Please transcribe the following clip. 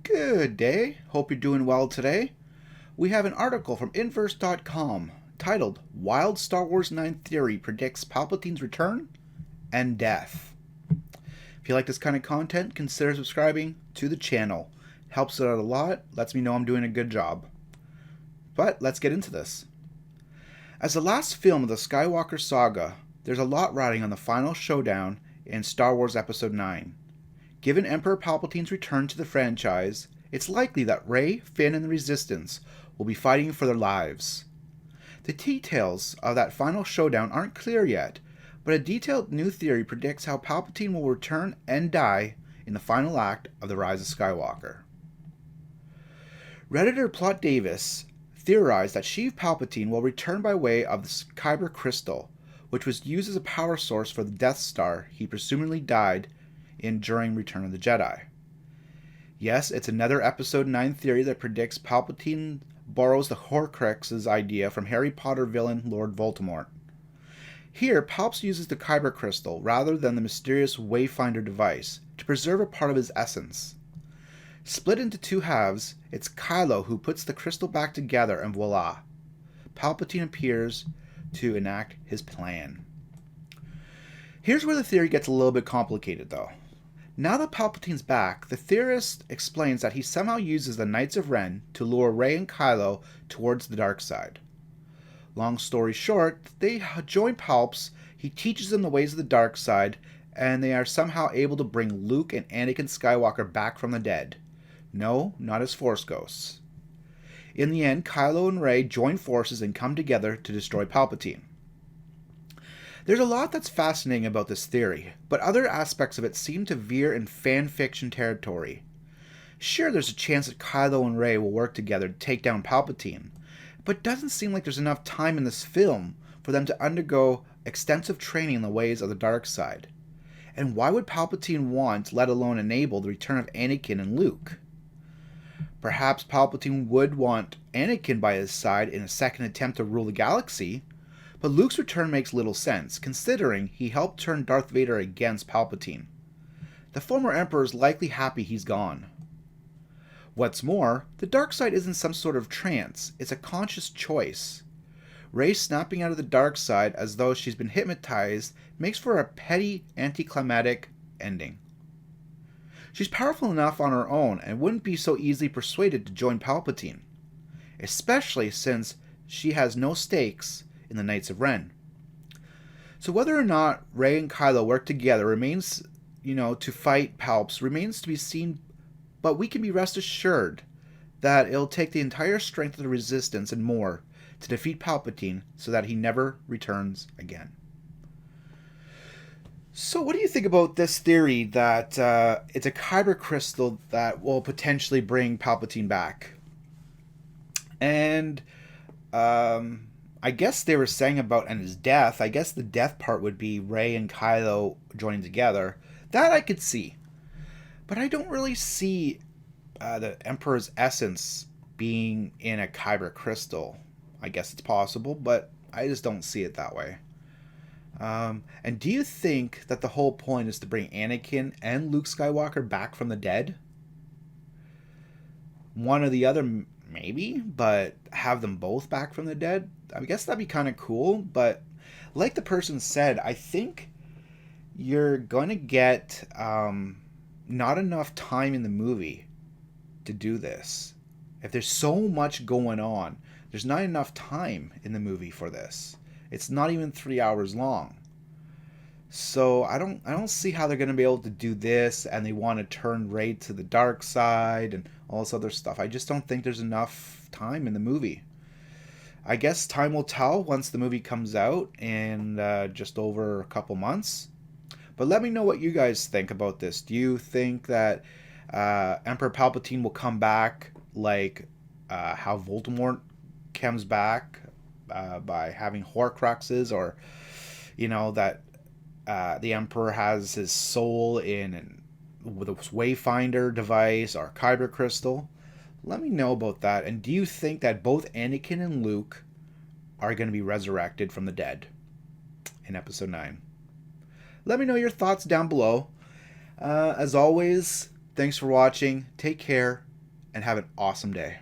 Good day. Hope you're doing well today. We have an article from Inverse.com titled Wild Star Wars 9 Theory Predicts Palpatine's Return and Death. If you like this kind of content, consider subscribing to the channel. Helps it out a lot, lets me know I'm doing a good job. But let's get into this. As the last film of the Skywalker saga, there's a lot riding on the final showdown in Star Wars Episode 9. Given Emperor Palpatine's return to the franchise, it's likely that Rey, Finn, and the Resistance will be fighting for their lives. The details of that final showdown aren't clear yet, but a detailed new theory predicts how Palpatine will return and die in the final act of The Rise of Skywalker. Redditor Plot Davis theorized that Sheev Palpatine will return by way of the Kyber crystal, which was used as a power source for the Death Star he presumably died in during Return of the Jedi. Yes, it's another Episode 9 theory that predicts Palpatine borrows the Horcrux's idea from Harry Potter villain Lord Voldemort. Here, Palps uses the Kyber crystal rather than the mysterious Wayfinder device to preserve a part of his essence. Split into two halves, it's Kylo who puts the crystal back together and voila! Palpatine appears to enact his plan. Here's where the theory gets a little bit complicated though. Now that Palpatine's back, the theorist explains that he somehow uses the Knights of Ren to lure Rey and Kylo towards the dark side. Long story short, they join Palps, he teaches them the ways of the dark side, and they are somehow able to bring Luke and Anakin Skywalker back from the dead. No, not as Force ghosts. In the end, Kylo and Rey join forces and come together to destroy Palpatine. There's a lot that's fascinating about this theory, but other aspects of it seem to veer in fan fiction territory. Sure, there's a chance that Kylo and Rey will work together to take down Palpatine, but it doesn't seem like there's enough time in this film for them to undergo extensive training in the ways of the dark side. And why would Palpatine want, let alone enable, the return of Anakin and Luke? Perhaps Palpatine would want Anakin by his side in a second attempt to rule the galaxy, but Luke's return makes little sense, considering he helped turn Darth Vader against Palpatine. The former Emperor is likely happy he's gone. What's more, the dark side isn't some sort of trance, it's a conscious choice. Rey snapping out of the dark side as though she's been hypnotized makes for a petty, anticlimactic ending. She's powerful enough on her own and wouldn't be so easily persuaded to join Palpatine, especially since she has no stakes in the Knights of Ren. So whether or not Rey and Kylo work together remains, to fight Palps remains to be seen, but we can be rest assured that it'll take the entire strength of the Resistance and more to defeat Palpatine so that he never returns again. So what do you think about this theory that it's a Kyber crystal that will potentially bring Palpatine back? And I guess they were saying about his death. I guess the death part would be Rey and Kylo joining together. That I could see. But I don't really see the Emperor's essence being in a Kyber crystal. I guess it's possible, but I just don't see it that way. And do you think that the whole point is to bring Anakin and Luke Skywalker back from the dead? One or the other, maybe, but have them both back from the dead? I guess that'd be kind of cool, but like the person said, I think you're going to get not enough time in the movie to do this. If there's so much going on, there's not enough time in the movie for this. It's not even 3 hours long. So I don't see how they're going to be able to do this, and they want to turn Rey to the dark side and all this other stuff. I just don't think there's enough time in the movie. I guess time will tell once the movie comes out in just over a couple months. But let me know what you guys think about this. Do you think that Emperor Palpatine will come back like how Voldemort comes back by having Horcruxes, or that the Emperor has his soul in with a Wayfinder device or Kyber crystal? Let me know about that. And do you think that both Anakin and Luke are going to be resurrected from the dead in Episode 9? Let me know your thoughts down below. As always, thanks for watching. Take care. and have an awesome day.